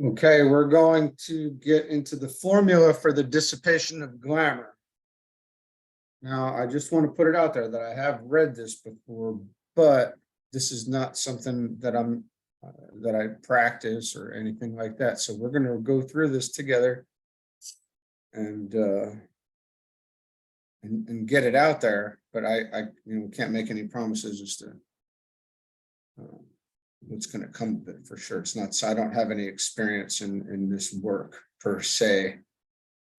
Okay, we're going to get into the formula for the dissipation of glamour. Now, I just want to put it out there that I have read this before, but this is not something that that I practice or anything like that. So we're going to go through this together and get it out there. But I can't make any promises as to what's going to come of it for sure. It's not. So I don't have any experience in this work per se,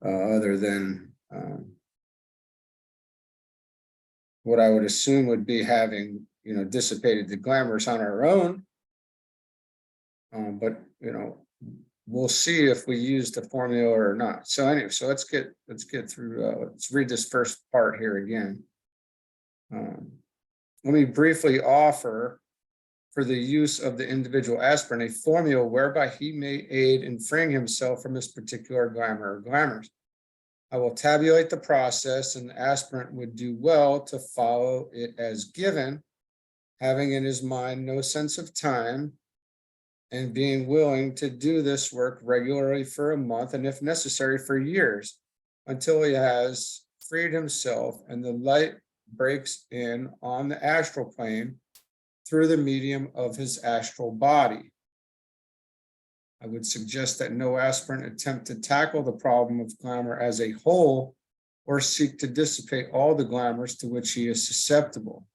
other than what I would assume would be having dissipated the glamours on our own. But we'll see if we use the formula or not. So anyway, so let's get through. Let's read this first part here again. Let me briefly offer, for the use of the individual aspirant, a formula whereby he may aid in freeing himself from his particular glamour or glamours. I will tabulate the process, and the aspirant would do well to follow it as given, having in his mind no sense of time, and being willing to do this work regularly for a month, and if necessary for years, until he has freed himself and the light breaks in on the astral plane through the medium of his astral body. I would suggest that no aspirant attempt to tackle the problem of glamour as a whole or seek to dissipate all the glamours to which he is susceptible.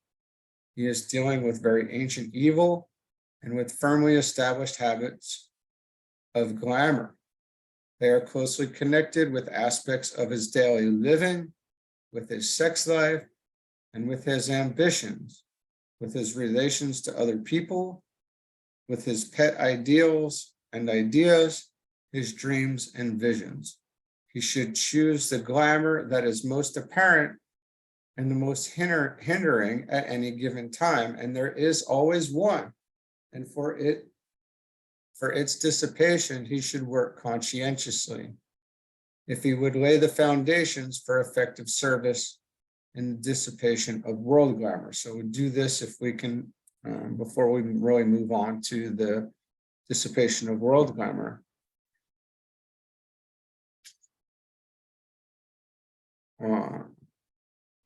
He is dealing with very ancient evil and with firmly established habits of glamour. They are closely connected with aspects of his daily living, with his sex life, and with his ambitions, with his relations to other people, with his pet ideals and ideas, his dreams and visions. He should choose the glamour that is most apparent and the most hindering at any given time, and there is always one. And for its dissipation, he should work conscientiously, if he would lay the foundations for effective service in the dissipation of world glamour. So we'll do this if we can, before we really move on to the dissipation of world glamour.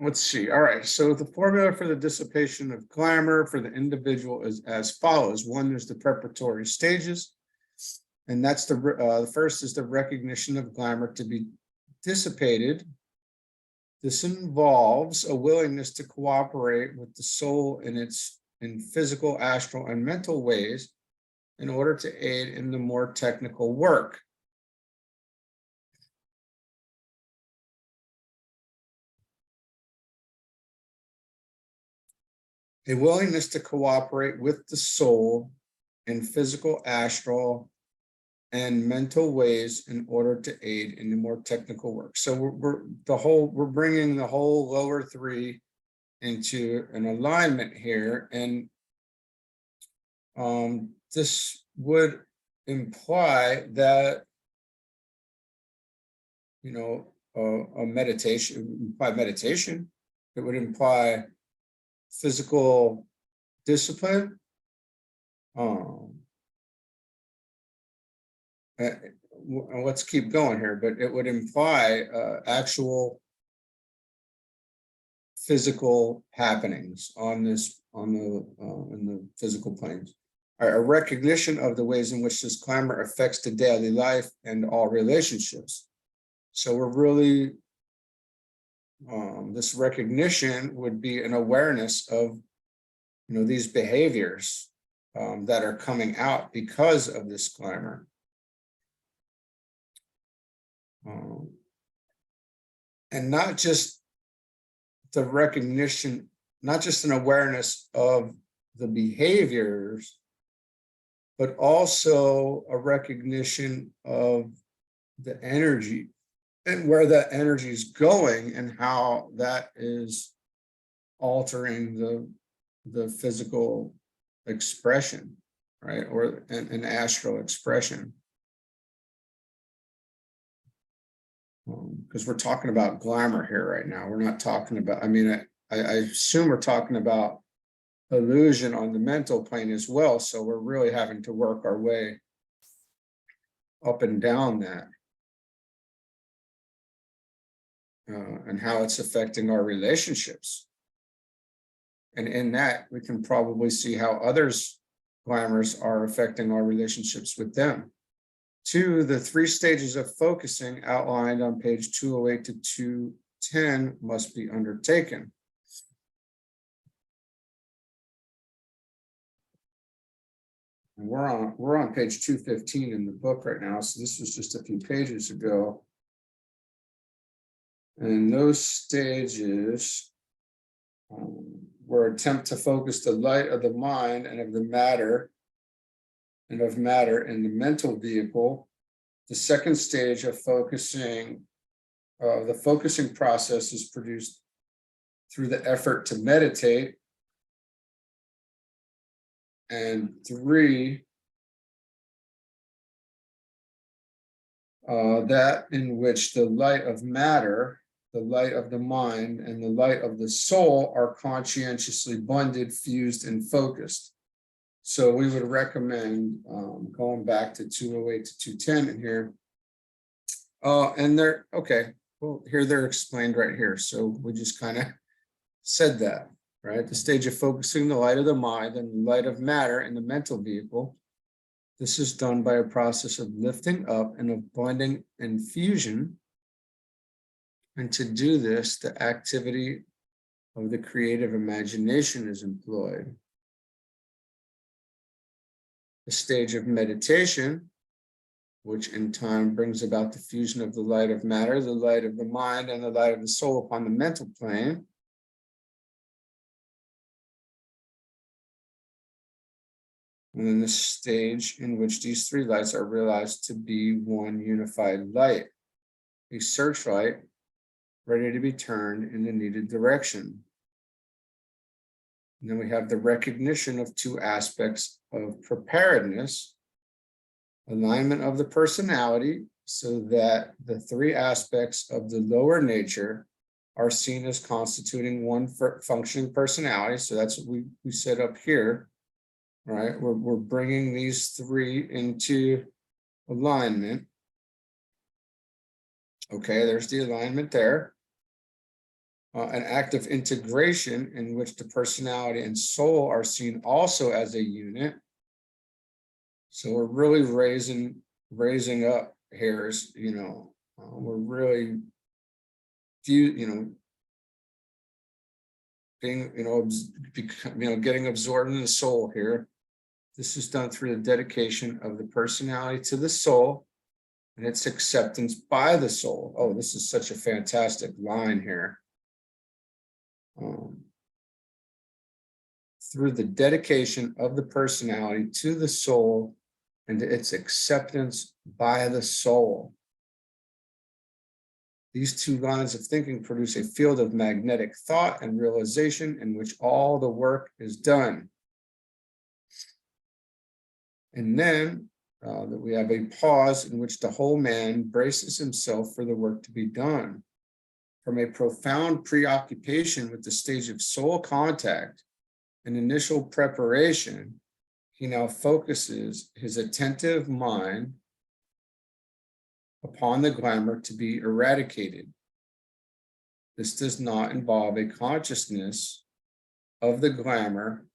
Let's see. All right. So the formula for the dissipation of glamour for the individual is as follows. One, there's the preparatory stages. And that's the first is the recognition of glamour to be dissipated. This involves a willingness to cooperate with the soul in physical, astral, and mental ways in order to aid in the more technical work. A willingness to cooperate with the soul in physical, astral, and mental ways in order to aid in the more technical work. So we're bringing the whole lower three into an alignment here, and this would imply that a meditation, by meditation, it would imply physical discipline, let's keep going here, but it would imply actual physical happenings in the physical planes. A recognition of the ways in which this glamour affects the daily life and all relationships. So we're really, this recognition would be an awareness of, these behaviors that are coming out because of this glamour. And not just the recognition, not just an awareness of the behaviors, but also a recognition of the energy and where that energy is going and how that is altering the physical expression, right? Or an astral expression. Because we're talking about glamour here right now. We're not talking about, I assume we're talking about illusion on the mental plane as well. So we're really having to work our way up and down that. And how it's affecting our relationships. And in that, we can probably see how others' glamours are affecting our relationships with them. 2, the 3 stages of focusing outlined on page 208 to 210 must be undertaken. And we're on page 215 in the book right now, so this was just a few pages ago. And those stages were attempt to focus the light of the mind and of the matter in the mental vehicle. The second stage of focusing, the focusing process is produced through the effort to meditate. And 3, that in which the light of matter, the light of the mind, and the light of the soul are conscientiously blended, fused, and focused. So we would recommend going back to 208 to 210 in here. And they're, okay, well, here they're explained right here. So we just kind of said that, right? The stage of focusing the light of the mind and the light of matter in the mental vehicle. This is done by a process of lifting up and of blending and fusion. And to do this, the activity of the creative imagination is employed. The stage of meditation, which in time brings about the fusion of the light of matter, the light of the mind, and the light of the soul upon the mental plane. And then the stage in which these 3 lights are realized to be one unified light, a searchlight ready to be turned in the needed direction. And then we have the recognition of 2 aspects of preparedness, alignment of the personality, so that the 3 aspects of the lower nature are seen as constituting one functioning personality. So that's what we set up here, right? We're bringing these 3 into alignment. Okay, there's the alignment there. An act of integration in which the personality and soul are seen also as a unit. So we're really raising up hairs, we're really, being, getting absorbed in the soul here. This is done through the dedication of the personality to the soul and its acceptance by the soul. Oh, this is such a fantastic line here. Through the dedication of the personality to the soul and its acceptance by the soul. These 2 lines of thinking produce a field of magnetic thought and realization in which all the work is done. And then that we have a pause in which the whole man braces himself for the work to be done. From a profound preoccupation with the stage of soul contact and initial preparation, he now focuses his attentive mind upon the glamour to be eradicated. This does not involve a consciousness of the glamour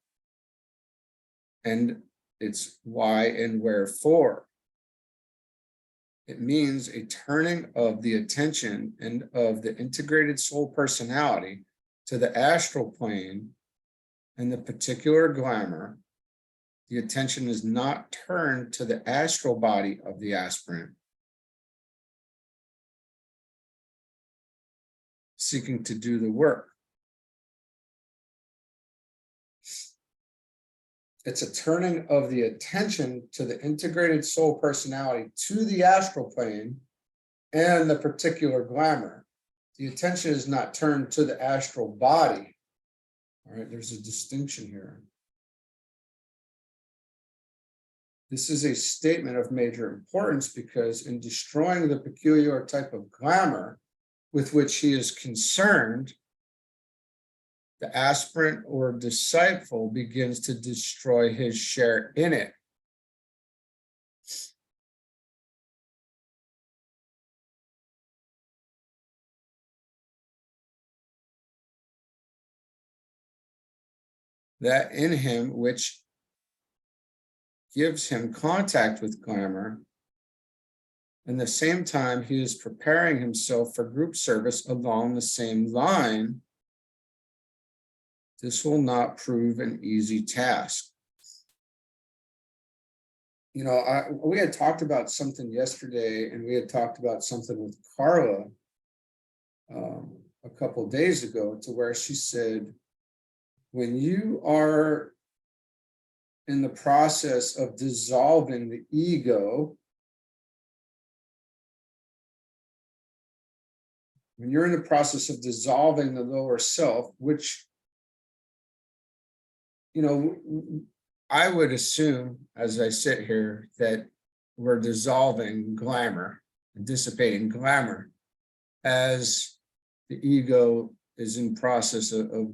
and its why and wherefore. It means a turning of the attention and of the integrated soul personality to the astral plane and the particular glamour. The attention is not turned to the astral body of the aspirant, seeking to do the work. It's a turning of the attention to the integrated soul personality to the astral plane and the particular glamour. The attention is not turned to the astral body. All right, there's a distinction here. This is a statement of major importance because in destroying the peculiar type of glamour with which he is concerned, the aspirant or disciple begins to destroy his share in it. That in him which gives him contact with glamour. And the same time, he is preparing himself for group service along the same line. This will not prove an easy task. You know, we had talked about something yesterday, and we had talked about something with Carla a couple of days ago, to where she said, when you are in the process of dissolving the ego, when you're in the process of dissolving the lower self, which, you know, I would assume, as I sit here, that we're dissolving glamour and dissipating glamour as the ego is in process of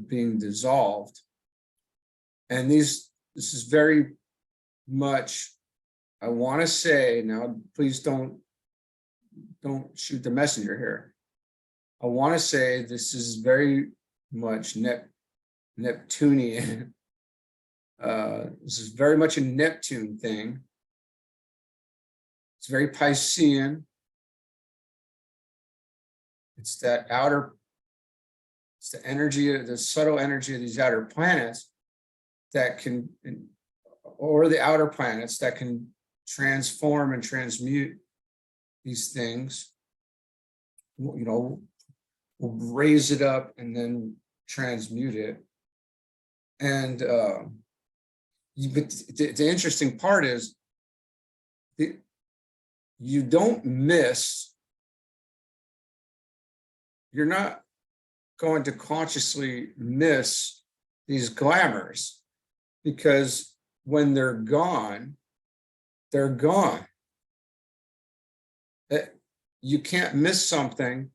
being dissolved. And this is very much, I want to say, now please don't shoot the messenger here. I want to say this is very much Neptunian. This is very much a Neptune thing. It's very Piscean. It's that outer, it's the energy, the subtle energy of these outer planets that can, or the outer planets that can transform and transmute these things. You know, we'll raise it up and then transmute it. And but the interesting part is you don't miss, you're not going to consciously miss these glamours, because when they're gone, they're gone. You can't miss something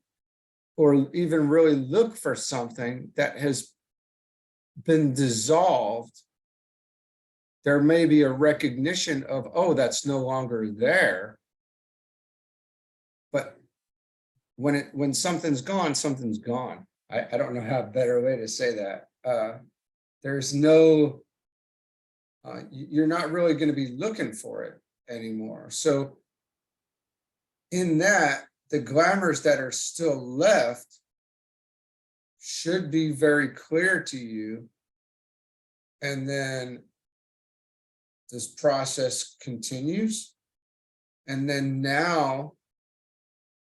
or even really look for something that has been dissolved. There may be a recognition of, oh, that's no longer there. But when something's gone, something's gone. I don't know how a better way to say that. There's no, you're not really going to be looking for it anymore. So in that, the glamours that are still left should be very clear to you. And then this process continues. And then now,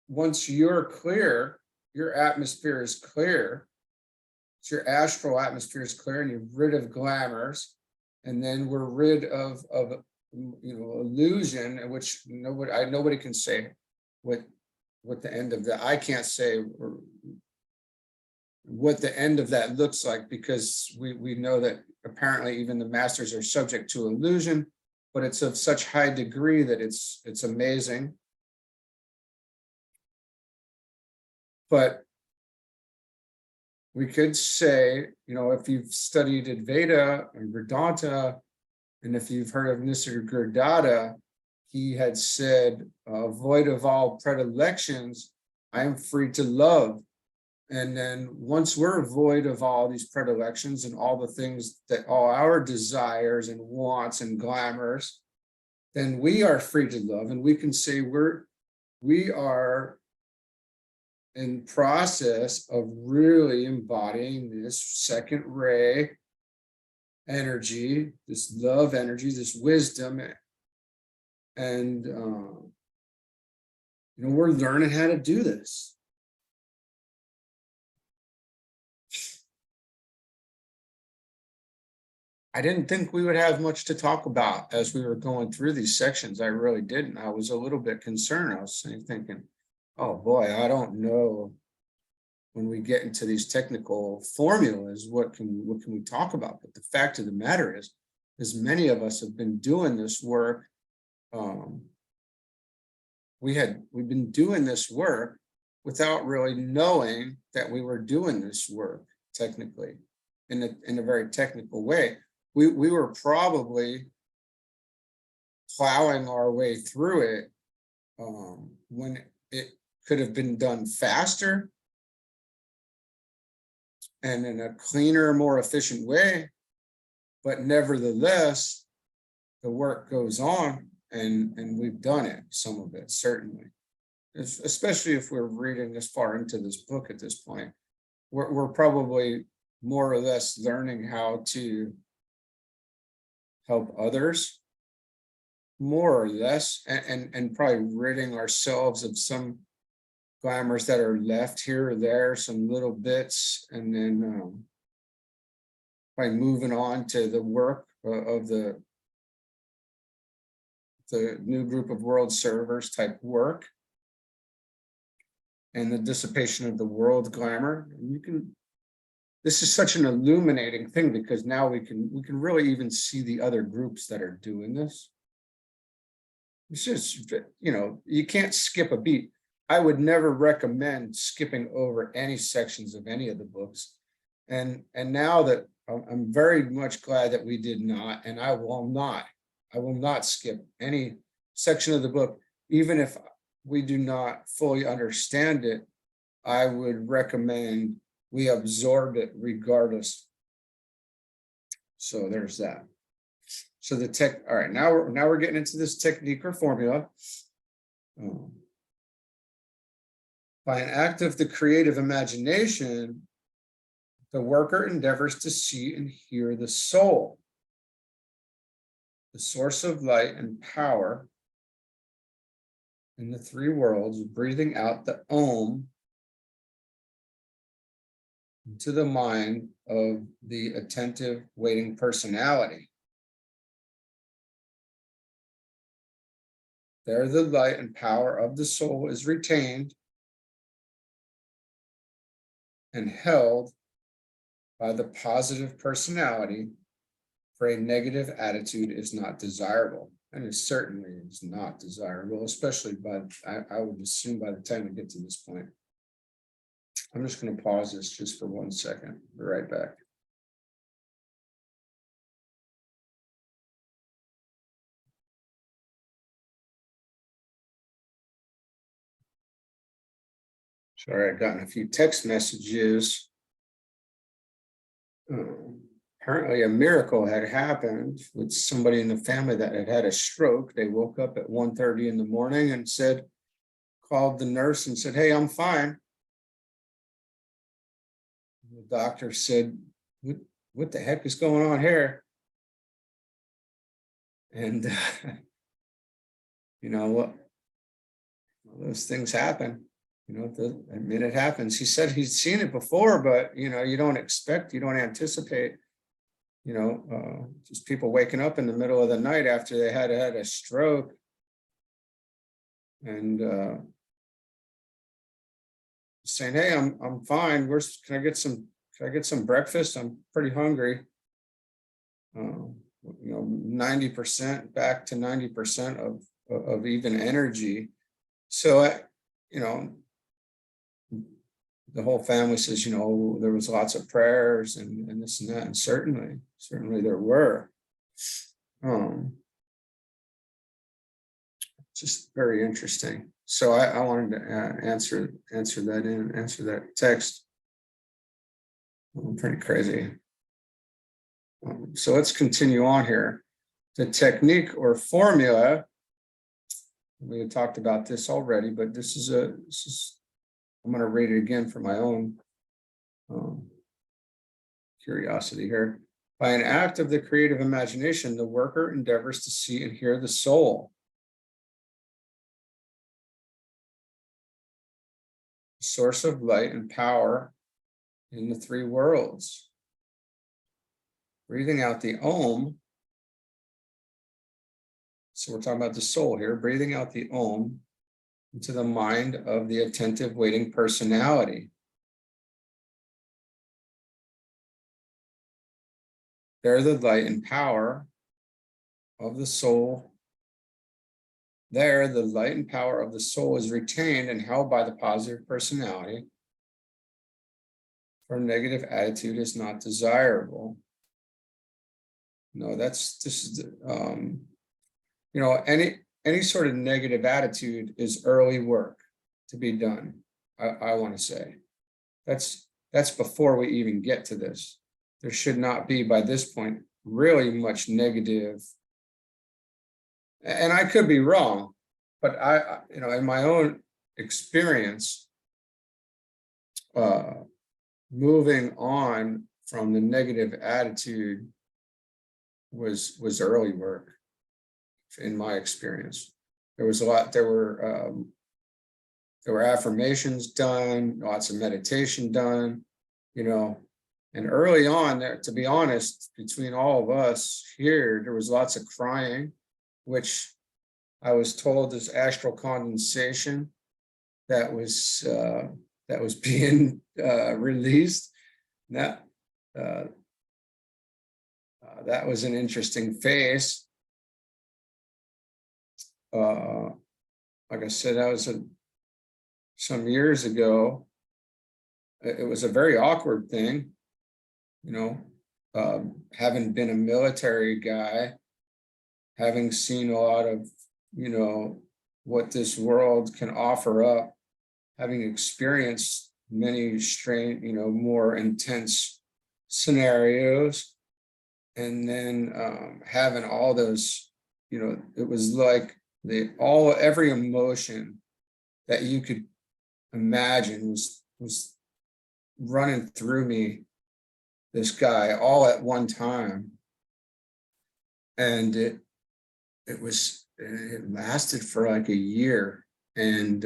once you're clear, your atmosphere is clear. So your astral atmosphere is clear, and you're rid of glamours. And then we're rid of illusion, which nobody can say what the end of that. I can't say what the end of that looks like, because we know that apparently even the masters are subject to illusion, but it's of such high degree that it's amazing. But we could say, if you've studied Advaita and Vedanta, and if you've heard of Nisargadatta, he had said, void of all predilections, I am free to love. And then once we're void of all these predilections and all the things that all our desires and wants and glamours, then we are free to love. And we can say we are in process of really embodying this second ray energy, this love energy, this wisdom. And, we're learning how to do this. I didn't think we would have much to talk about as we were going through these sections. I really didn't. I was a little bit concerned. I was thinking, oh boy, I don't know, when we get into these technical formulas, what can we talk about? But the fact of the matter is many of us have been doing this work. We've been doing this work without really knowing that we were doing this work. technically, in a very technical way. We were probably plowing our way through it when it could have been done faster and in a cleaner, more efficient way. But nevertheless, the work goes on, and we've done it, some of it, certainly. Especially if we're reading this far into this book at this point. We're probably more or less learning how to help others, more or less, and probably ridding ourselves of some glamours that are left here or there, some little bits, and then by moving on to the work of the new group of world servers type work, and the dissipation of the world glamour. And this is such an illuminating thing, because now we can really even see the other groups that are doing this. It's just, you can't skip a beat. I would never recommend skipping over any sections of any of the books. And now that I'm very much glad that we did not, and I will not skip any section of the book, even if we do not fully understand it. I would recommend we absorb it regardless. So there's that. So all right, now we're getting into this technique or formula. By an act of the creative imagination, the worker endeavors to see and hear the soul, the source of light and power in the three worlds, breathing out the Om into the mind of the attentive, waiting personality. There, the light and power of the soul is retained and held by the positive personality, for a negative attitude is not desirable. And it certainly is not desirable, especially I would assume by the time we get to this point. I'm just going to pause this just for 1 second. Be right back. Sorry, I've gotten a few text messages. Apparently a miracle had happened with somebody in the family that had had a stroke. They woke up at 1:30 in the morning and called the nurse and said, "Hey, I'm fine." The doctor said, what the heck is going on here? And, what? Those things happen. It happens. He said he's seen it before, but, you don't anticipate, just people waking up in the middle of the night after they had a stroke. And saying, "Hey, I'm fine. Can I get some breakfast? I'm pretty hungry." 90% back to 90% of even energy. So, the whole family says, there was lots of prayers and this and that, and certainly there were. Just very interesting. So I wanted to answer that text. Pretty crazy. So let's continue on here. The technique or formula. We had talked about this already, but I'm going to read it again for my own curiosity here. By an act of the creative imagination, the worker endeavors to see and hear the soul, source of light and power in the three worlds. Breathing out the Om. So we're talking about the soul here, breathing out the Om into the mind of the attentive, waiting personality. There, the light and power of the soul. There, the light and power of the soul is retained and held by the positive personality. for a negative attitude is not desirable. No, this is, any sort of negative attitude is early work to be done. I want to say that's before we even get to this. There should not be, by this point, really much negative. And I could be wrong, but in my own experience, moving on from the negative attitude was early work. In my experience, there were affirmations done, lots of meditation done, and early on there, to be honest, between all of us here, there was lots of crying, which I was told is astral condensation that was being released. That was an interesting phase. Like I said, that was some years ago. It was a very awkward thing, having been a military guy, having seen a lot of, what this world can offer up, having experienced many strange, more intense scenarios, and then having all those, it was like every emotion that you could imagine was running through me, this guy, all at one time. And it lasted for like a year, and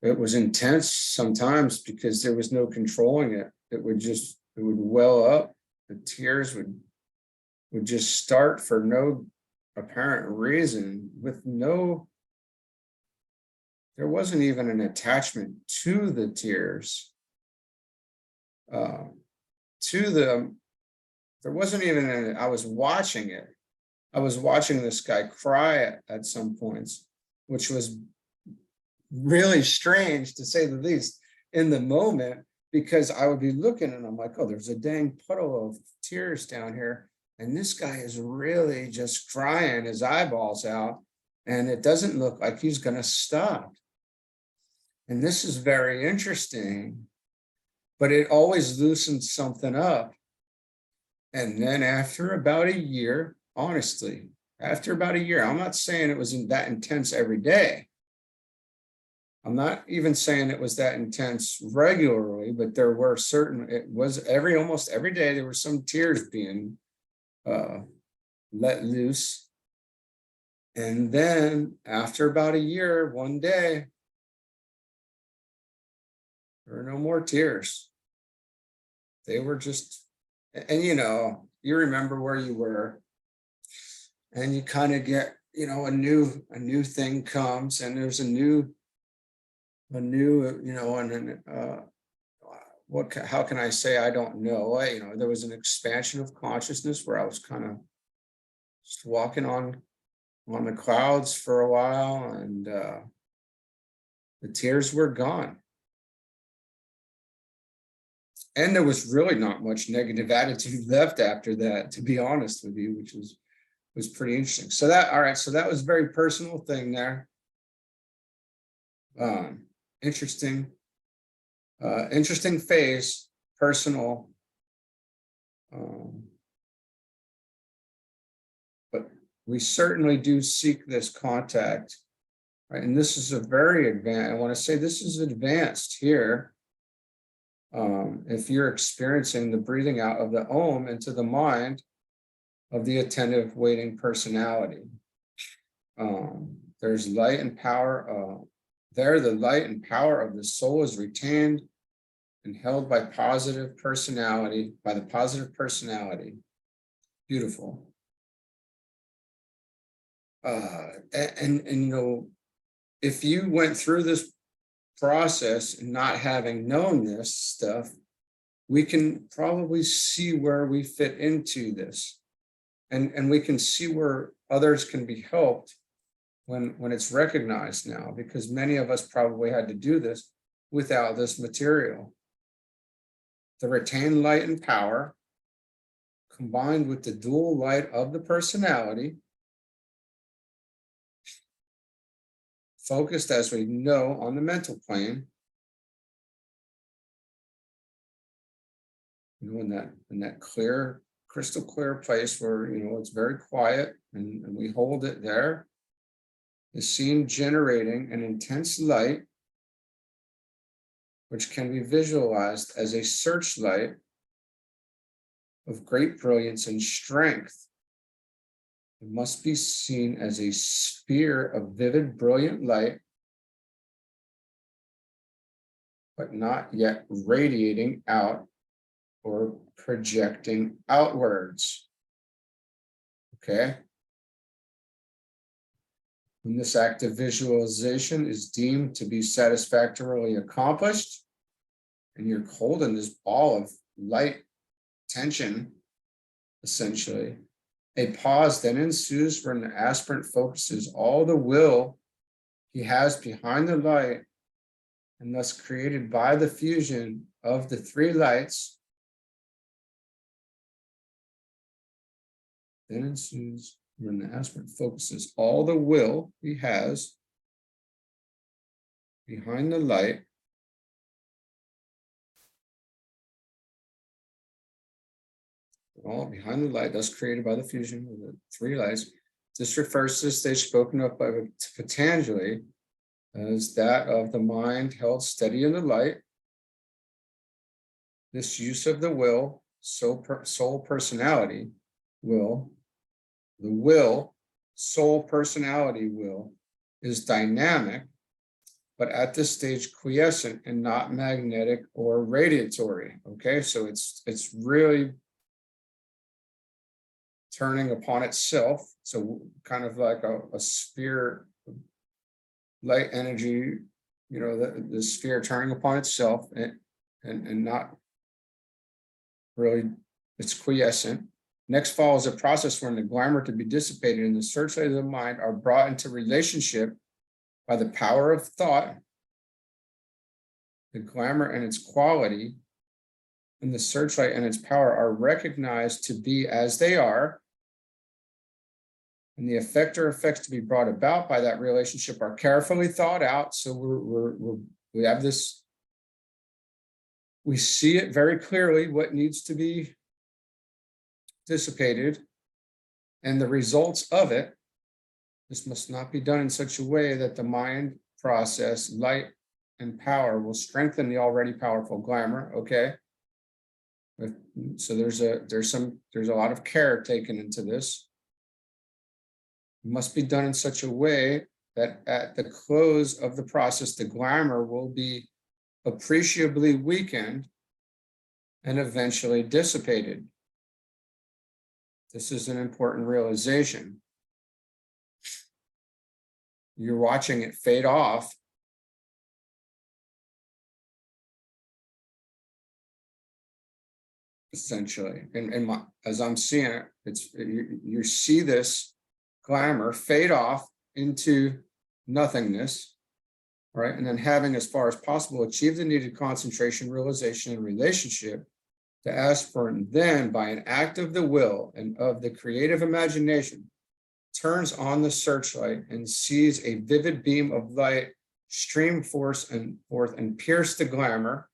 it was intense sometimes because there was no controlling it. It would well up. The tears would just start for no apparent reason, there wasn't even an attachment to the tears, there wasn't even I was watching it. I was watching this guy cry at some points, which was really strange, to say the least, in the moment, because I would be looking and I'm like, oh, there's a dang puddle of tears down here. And this guy is really just crying his eyeballs out, and it doesn't look like he's going to stop. And this is very interesting, but it always loosens something up. And then after about a year, honestly, after about a year, I'm not saying it was that intense every day. I'm not even saying it was that intense regularly, but there were almost every day, there were some tears being let loose. And then after about a year, one day, there were no more tears. They were just, and you remember where you were, and you kind of get, a new thing comes, and there's how can I say, I don't know. There was an expansion of consciousness where I was kind of just walking on the clouds for a while, and the tears were gone. And there was really not much negative attitude left after that, to be honest with you, which was pretty interesting. So that was a very personal thing there. Interesting phase, personal. But we certainly do seek this contact, right? And this is a very advanced, I want to say this is advanced here. If you're experiencing the breathing out of the Om into the mind of the attentive waiting personality, there's light and power. The light and power of the soul is retained and held by the positive personality. Beautiful. If you went through this process and not having known this stuff, we can probably see where we fit into this, and we can see where others can be helped when it's recognized now, because many of us probably had to do this without this material. The retained light and power, combined with the dual light of the personality, focused, as we know, on the mental plane, in that clear, crystal clear place where, it's very quiet and we hold it there, is seen generating an intense light, which can be visualized as a searchlight of great brilliance and strength. It must be seen as a sphere of vivid, brilliant light, but not yet radiating out or projecting outwards. Okay? When this act of visualization is deemed to be satisfactorily accomplished, and you're holding this ball of light tension, essentially, a pause then ensues when the aspirant focuses all the will he has behind the light, and thus created by the fusion of the three lights. Then ensues when the aspirant focuses all the will he has behind the light, all behind the light, thus created by the fusion of the three lights. This refers to the stage spoken of by Patanjali as that of the mind held steady in the light. This use of the will, soul personality will, the will, soul personality will, is dynamic, but at this stage quiescent and not magnetic or radiatory. Okay, so it's really turning upon itself. So kind of like a sphere, light energy, the sphere turning upon itself and not really, it's quiescent. Next follows a process when the glamour to be dissipated and the searchlight of the mind are brought into relationship by the power of thought. The glamour and its quality and the searchlight and its power are recognized to be as they are. And the effect or effects to be brought about by that relationship are carefully thought out. So we have this, we see it very clearly what needs to be dissipated and the results of it. This must not be done in such a way that the mind process, light and power will strengthen the already powerful glamour. Okay. So there's a lot of care taken into this. It must be done in such a way that at the close of the process, the glamour will be appreciably weakened and eventually dissipated. This is an important realization. You're watching it fade off. Essentially, and as I'm seeing it, you see this glamour fade off into nothingness, right? And then having, as far as possible, achieve the needed concentration, realization, and relationship. The aspirant then, by an act of the will and of the creative imagination, turns on the searchlight and sees a vivid beam of light stream forth and pierce the glamour.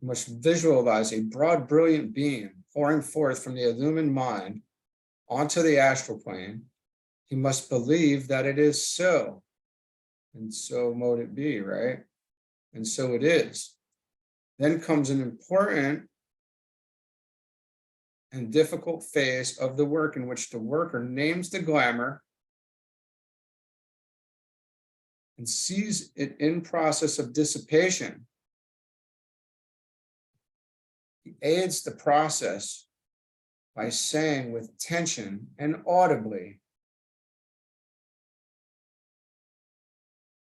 You must visualize a broad, brilliant beam pouring forth from the illumined mind onto the astral plane. He must believe that it is so, and so mote it be, right? And so it is. Then comes an important and difficult phase of the work in which the worker names the glamour and sees it in process of dissipation. He aids the process by saying with tension and audibly,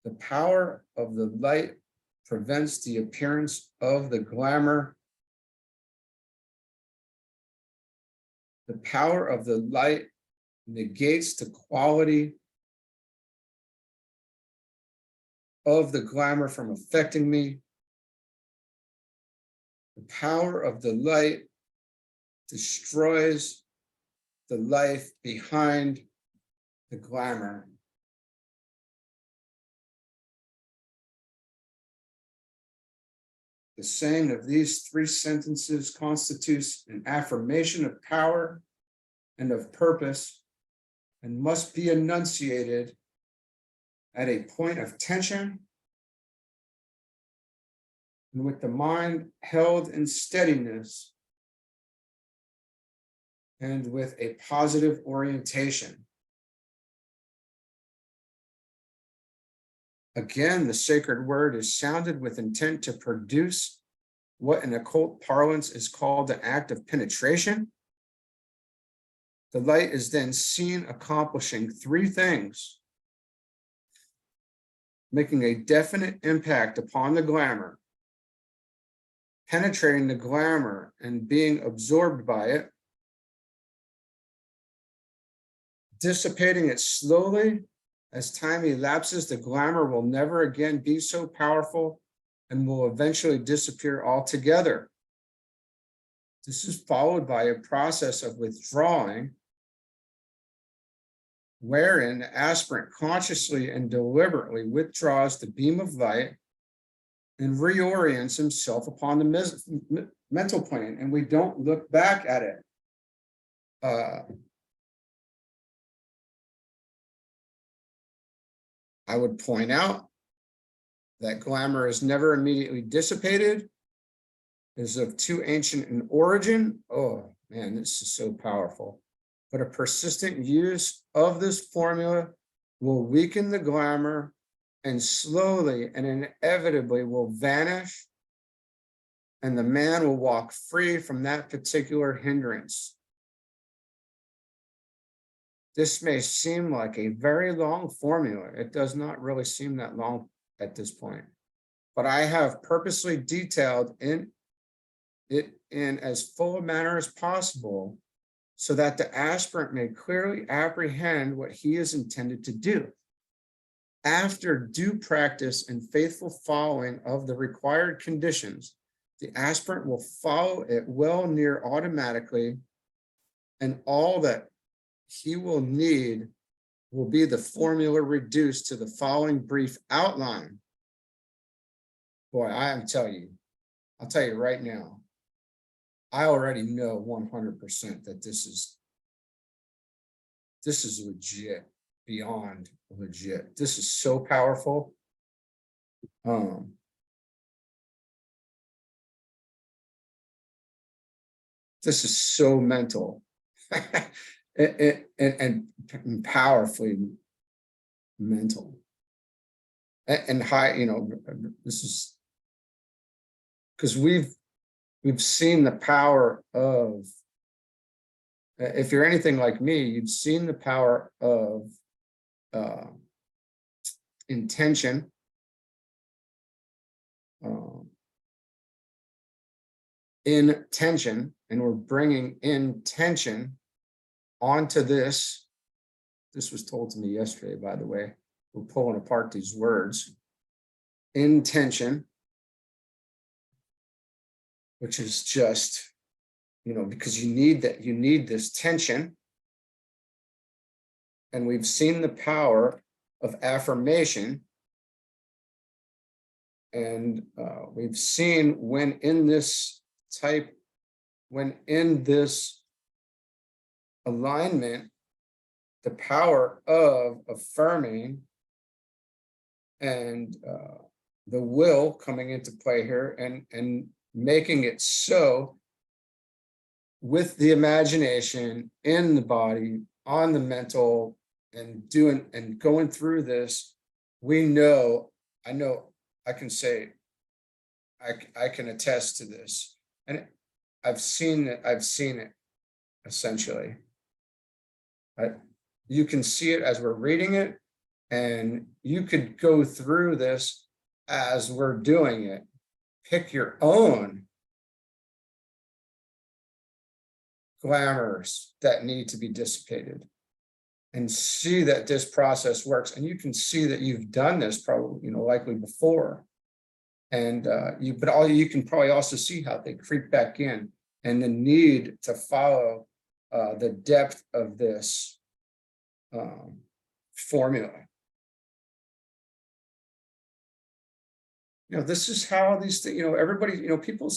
the power of the light prevents the appearance of the glamour. The power of the light negates the quality of the glamour from affecting me. The power of the light destroys the life behind the glamour. The saying of these 3 sentences constitutes an affirmation of power and of purpose, and must be enunciated at a point of tension and with the mind held in steadiness and with a positive orientation. Again, the sacred word is sounded with intent to produce what in occult parlance is called the act of penetration. The light is then seen accomplishing 3 things: making a definite impact upon the glamour, penetrating the glamour and being absorbed by it, dissipating it slowly. As time elapses, the glamour will never again be so powerful and will eventually disappear altogether. This is followed by a process of withdrawing, wherein the aspirant consciously and deliberately withdraws the beam of light and reorients himself upon the mental plane, and we don't look back at it. I would point out that glamour is never immediately dissipated, is of too ancient an origin. Oh man, this is so powerful. But a persistent use of this formula will weaken the glamour and slowly and inevitably will vanish, and the man will walk free from that particular hindrance. This may seem like a very long formula. It does not really seem that long at this point, but I have purposely detailed it in as full a manner as possible so that the aspirant may clearly apprehend what he is intended to do. After due practice and faithful following of the required conditions, the aspirant will follow it well near automatically, and all that he will need will be the formula reduced to the following brief outline. Boy, I'll tell you right now, I already know 100% that this is legit, beyond legit. This is so powerful. This is so mental. and powerfully mental and high, this is because we've seen the power of, if you're anything like me, you've seen the power of intention, intention, and we're bringing intention onto this. This was told to me yesterday, by the way. We're pulling apart these words. Intention, which is just, because you need this tension. And we've seen the power of affirmation. And we've seen when in this alignment, the power of affirming and the will coming into play here, and making it so with the imagination in the body, on the mental, and going through this. I can say, I can attest to this, and I've seen it essentially. You can see it as we're reading it, and you could go through this as we're doing it. Pick your own glamours that need to be dissipated. and see that this process works. And you can see that you've done this probably, likely before. And you can probably also see how they creep back in, and the need to follow the depth of this formula. This is how these things, everybody, people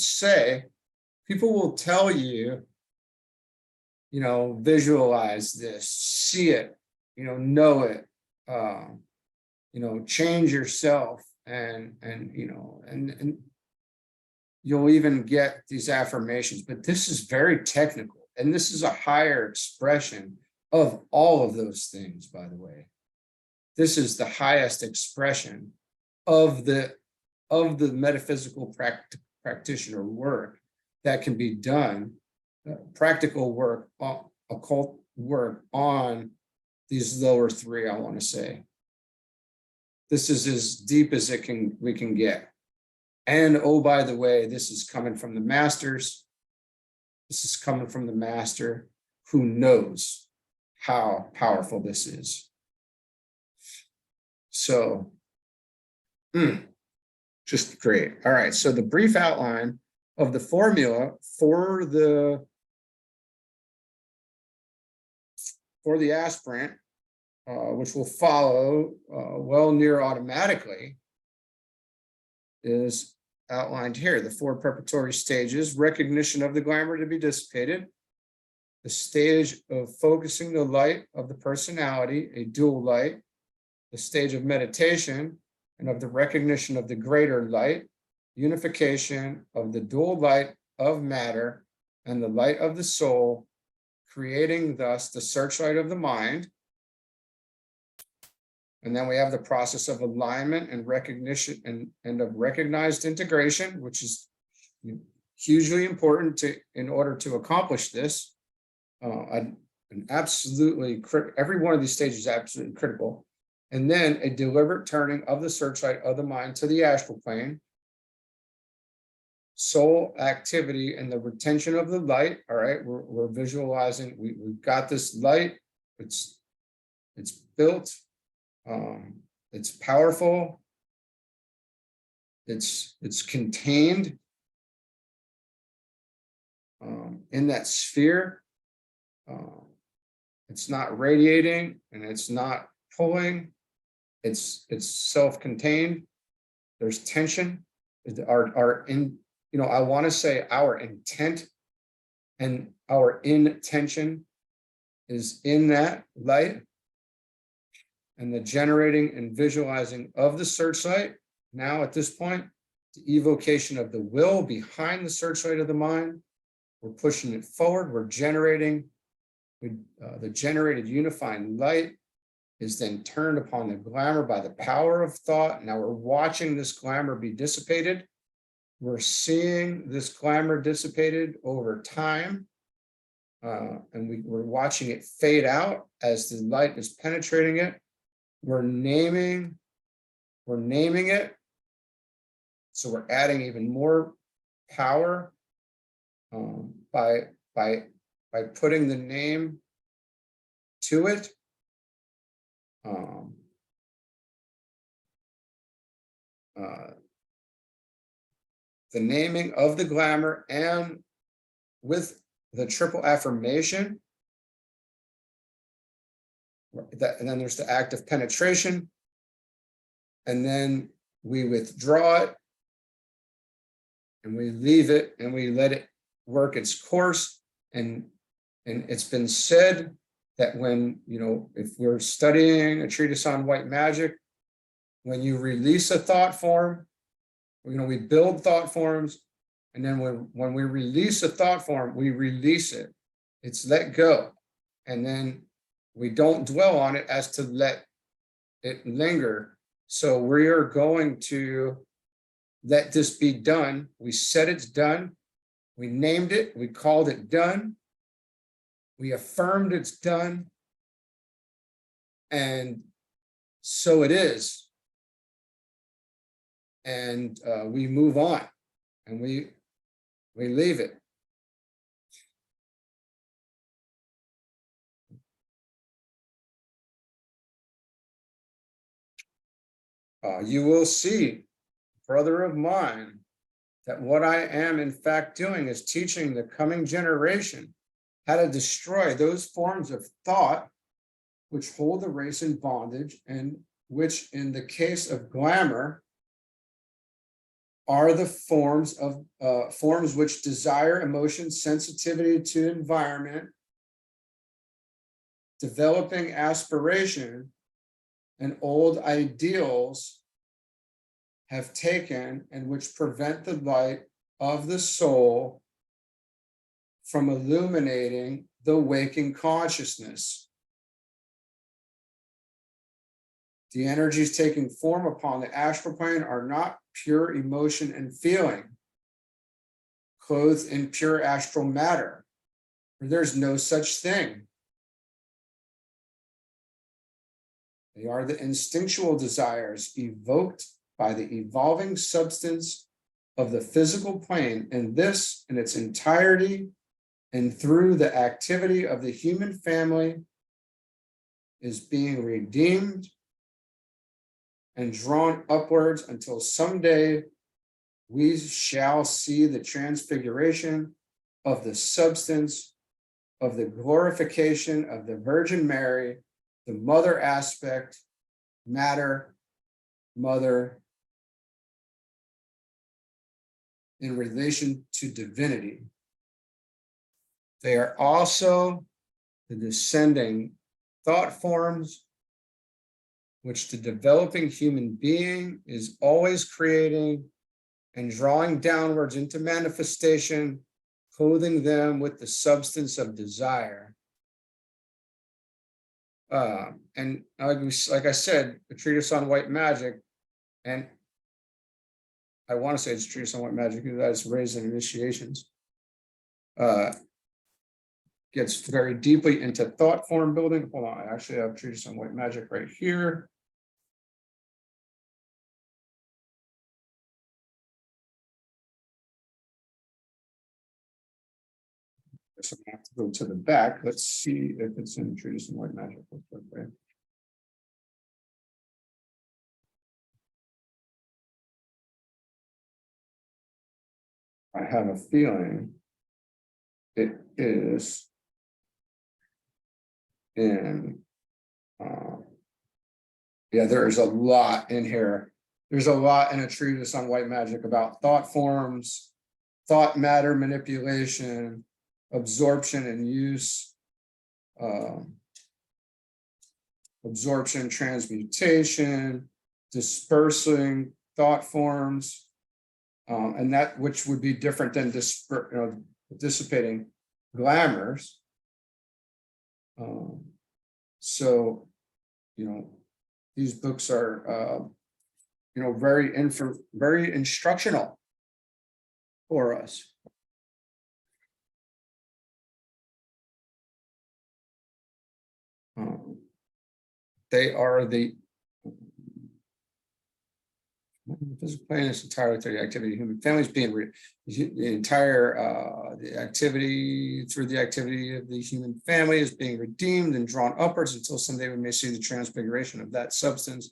will tell you, visualize this, see it, know it, change yourself, and you'll even get these affirmations. But this is very technical, and this is a higher expression of all of those things, by the way. This is the highest expression of the metaphysical practitioner work that can be done, practical work, occult work on these lower three, I want to say. This is as deep as we can get. And oh, by the way, this is coming from the masters. This is coming from the master who knows how powerful this is. So, just great. All right, so the brief outline of the formula for the aspirant, which will follow well near automatically, is outlined here. The 4 preparatory stages: recognition of the glamour to be dissipated, the stage of focusing the light of the personality, a dual light, the stage of meditation and of the recognition of the greater light, unification of the dual light of matter and the light of the soul, creating thus the searchlight of the mind. And then we have the process of alignment and recognition and of recognized integration, which is hugely important in order to accomplish this. Every one of these stages is absolutely critical. And then a deliberate turning of the searchlight of the mind to the astral plane, soul activity and the retention of the light. All right, we're visualizing, we've got this light, it's built, it's powerful, it's contained in that sphere. It's not radiating and it's not pulling. It's self-contained. There's tension. I want to say our intent and our intention is in that light, and the generating and visualizing of the searchlight. Now at this point, the evocation of the will behind the searchlight of the mind. We're pushing it forward. We're generating the generated unifying light is then turned upon the glamour by the power of thought. Now we're watching this glamour be dissipated. We're seeing this glamour dissipated over time. And we're watching it fade out as the light is penetrating it. We're naming it. So we're adding even more power by putting the name to it. The naming of the glamour, and with the triple affirmation, and then there's the act of penetration, and then we withdraw it and we leave it and we let it work its course. And it's been said that when, if we're studying a treatise on white magic, when you release a thought form, we build thought forms, and then when we release a thought form, we release it. It's let go. And then we don't dwell on it as to let it linger. So we are going to let this be done. We said it's done. We named it. We called it done. We affirmed it's done. And so it is. And we move on, and we leave it. You will see, brother of mine, that what I am in fact doing is teaching the coming generation how to destroy those forms of thought which hold the race in bondage, and which, in the case of glamour, are the forms which desire, emotion, sensitivity to environment, developing aspiration, and old ideals have taken, and which prevent the light of the soul from illuminating the waking consciousness. The energies taking form upon the astral plane are not pure emotion and feeling, clothed in pure astral matter, for there's no such thing. They are the instinctual desires evoked by the evolving substance of the physical plane, and this in its entirety and through the activity of the human family is being redeemed and drawn upwards until someday we shall see the transfiguration of the substance of the glorification of the Virgin Mary, the mother aspect, matter, mother, in relation to divinity. They are also the descending thought forms which the developing human being is always creating and drawing downwards into manifestation, clothing them with the substance of desire. And like I said, a treatise on white magic, and I want to say it's a treatise on white magic because that's raised in initiations, gets very deeply into thought form building. Hold on, I actually have a treatise on white magic right here. So I have to go to the back. Let's see if it's in Treatise on White Magic. I have a feeling it is in, yeah, there is a lot in here. There's a lot in a treatise on white magic about thought forms, thought matter manipulation, absorption and use, absorption, transmutation, dispersing thought forms, and that which would be different than dissipating glamours. So, these books are, very instructional for us. They are the physical plane is entirely through the activity of human families being the entire the activity through the activity of the human family is being redeemed and drawn upwards until someday we may see the transfiguration of that substance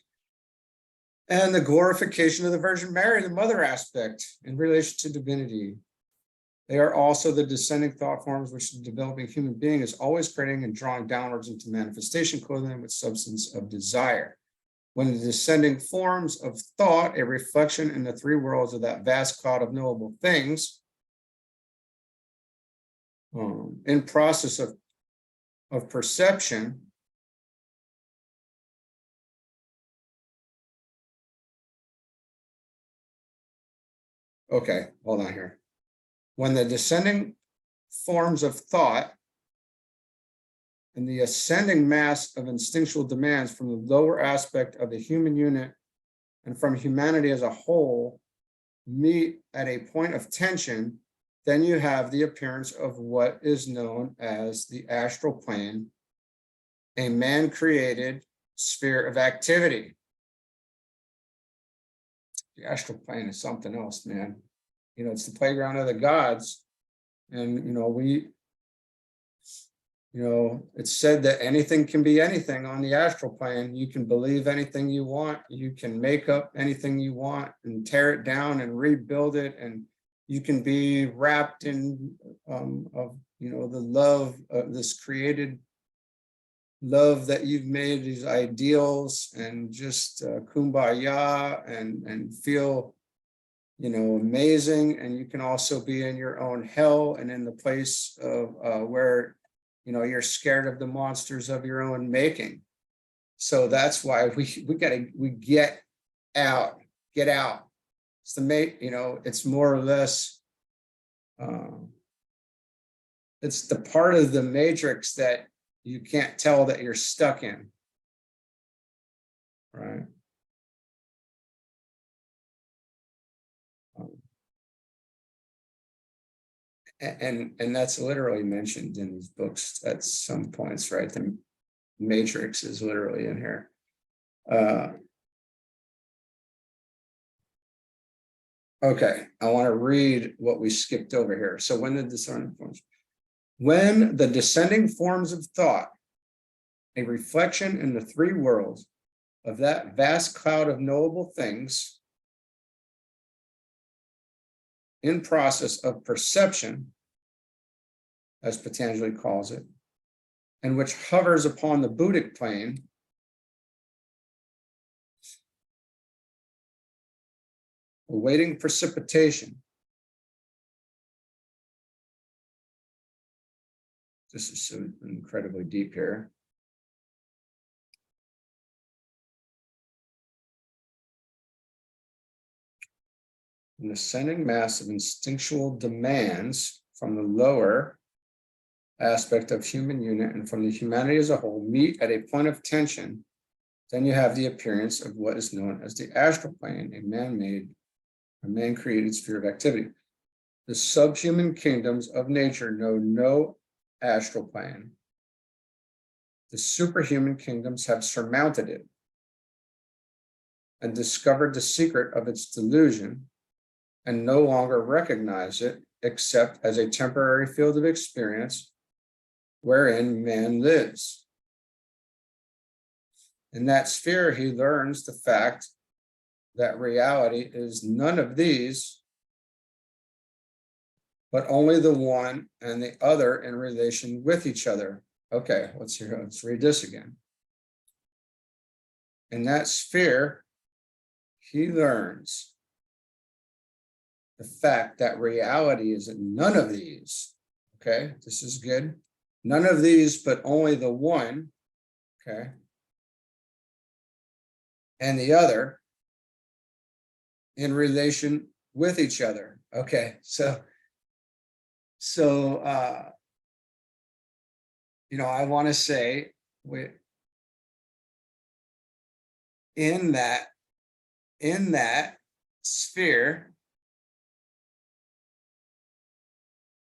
and the glorification of the Virgin Mary, the mother aspect in relation to divinity. They are also the descending thought forms which the developing human being is always creating and drawing downwards into manifestation, clothing them with substance of desire. When the descending forms of thought, a reflection in the three worlds of that vast cloud of knowable things, in process of perception, okay, hold on here. When the descending forms of thought and the ascending mass of instinctual demands from the lower aspect of the human unit and from humanity as a whole meet at a point of tension, then you have the appearance of what is known as the astral plane, a man-created sphere of activity. The astral plane is something else, man. It's the playground of the gods. And, You know, it's said that anything can be anything on the astral plane. You can believe anything you want. You can make up anything you want and tear it down and rebuild it. And you can be wrapped in of, you know, the love of this created love that you've made, these ideals, and just kumbaya and feel, you know, amazing. And you can also be in your own hell and in the place of where, you know, you're scared of the monsters of your own making. So that's why we get out. It's the mate, you know, it's more or less, it's the part of the matrix that you can't tell that you're stuck in, right? And that's literally mentioned in these books at some points, right? The matrix is literally in here. Okay, I want to read what we skipped over here. So when the descending forms of thought, a reflection in the three worlds of that vast cloud of knowable things in process of perception, as Patanjali calls it, and which hovers upon the Buddhic plane, awaiting precipitation. This is so incredibly deep here. An ascending mass of instinctual demands from the lower aspect of human unit and from the humanity as a whole meet at a point of tension, then you have the appearance of what is known as the astral plane, a man-made, a man-created sphere of activity. The subhuman kingdoms of nature know no astral plane. The superhuman kingdoms have surmounted it and discovered the secret of its delusion and no longer recognize it except as a temporary field of experience wherein man lives. In that sphere, he learns the fact that reality is none of these, but only the one and the other in relation with each other. Okay, let's read this again. In that sphere, he learns the fact that reality is none of these. Okay, this is good. None of these, but only the one. Okay. And the other in relation with each other. Okay, so you know, I want to say in that sphere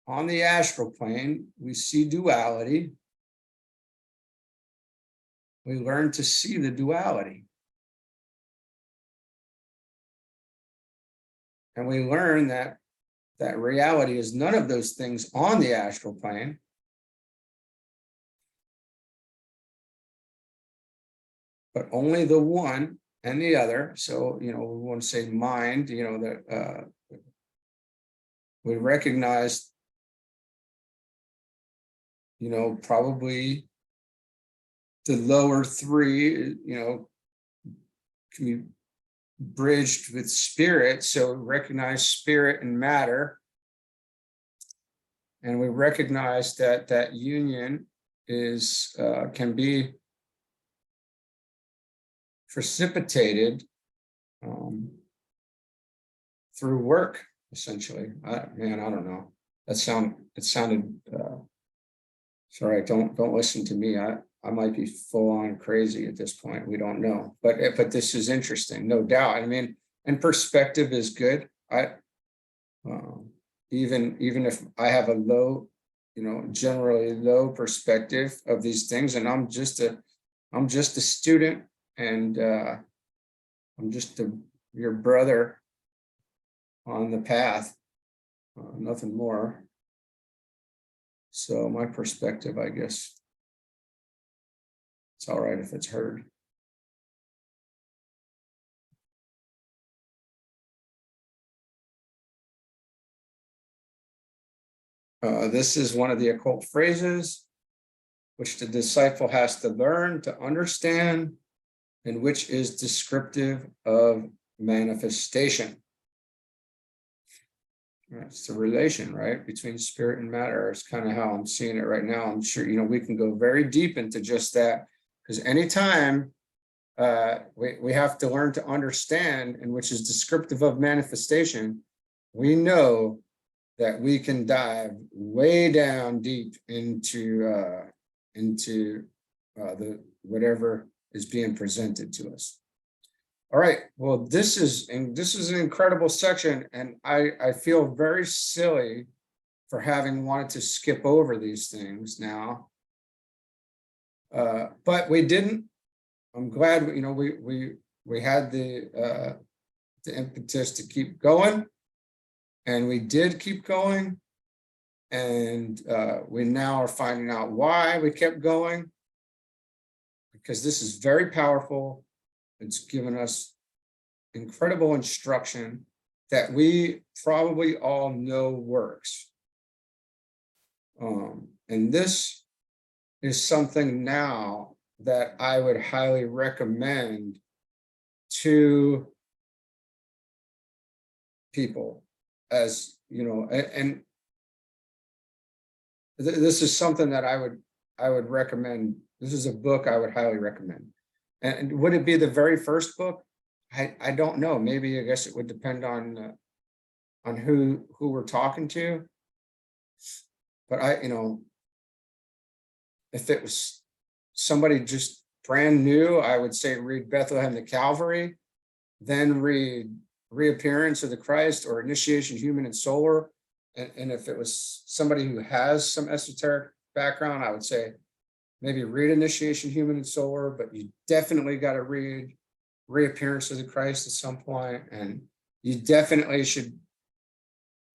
on the astral plane, we see duality. We learn to see the duality. And we learn that reality is none of those things on the astral plane. But only the one and the other. So, you know, we want to say mind, you know, that we recognize, you know, probably the lower three, you know, can be bridged with spirit. So we recognize spirit and matter. And we recognize that union is can be precipitated through work, essentially. I don't know. It sounded. Sorry, don't listen to me. I might be full on crazy at this point. We don't know, but this is interesting, no doubt. I mean, and perspective is good. Even if I have a low, you know, generally low perspective of these things, and I'm just a student, and I'm just your brother on the path, nothing more. So my perspective, I guess, it's all right if it's heard. This is one of the occult phrases which the disciple has to learn to understand and which is descriptive of manifestation. It's the relation, right, between spirit and matter. It's kind of how I'm seeing it right now. I'm sure, we can go very deep into just that, because anytime we have to learn to understand, and which is descriptive of manifestation, we know that we can dive way down deep into the whatever is being presented to us. All right, well, this is an incredible section, and I feel very silly for having wanted to skip over these things now, but we didn't. I'm glad we had the impetus to keep going, and we did keep going, and we now are finding out why we kept going, because this is very powerful. It's given us incredible instruction that we probably all know works. And this is something now that I would highly recommend to people, as and this is something that I would recommend. This is a book I would highly recommend. And would it be the very first book? I don't know. Maybe, I guess it would depend on who we're talking to. But if it was somebody just brand new, I would say read Bethlehem to Calvary, then read Reappearance of the Christ or Initiation Human and Solar. And if it was somebody who has some esoteric background, I would say maybe read Initiation Human and Solar, but you definitely got to read Reappearance of the Christ at some point, and you definitely should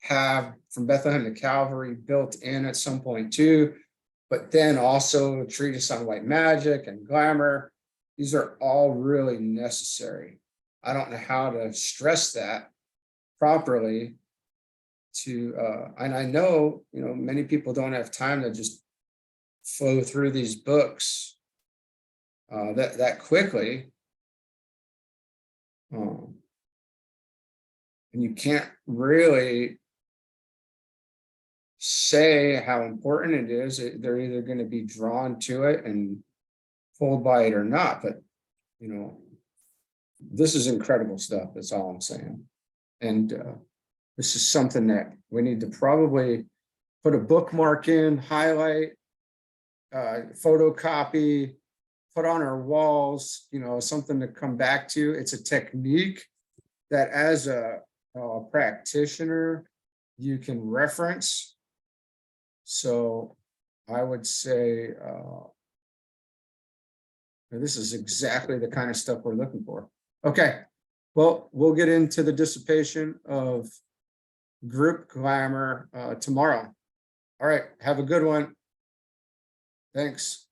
have From Bethlehem to Calvary built in at some point too, but then also a Treatise on White Magic and Glamour. These are all really necessary. I don't know how to stress that properly and I know, many people don't have time to just flow through these books that quickly. And you can't really say how important it is. They're either going to be drawn to it and pulled by it or not. But, this is incredible stuff. That's all I'm saying. And this is something that we need to probably put a bookmark in, highlight, photocopy, put on our walls, something to come back to. It's a technique that as a practitioner, you can reference. So I would say this is exactly the kind of stuff we're looking for. Okay, well, we'll get into the dissipation of group glamour tomorrow. All right, have a good one. Thanks.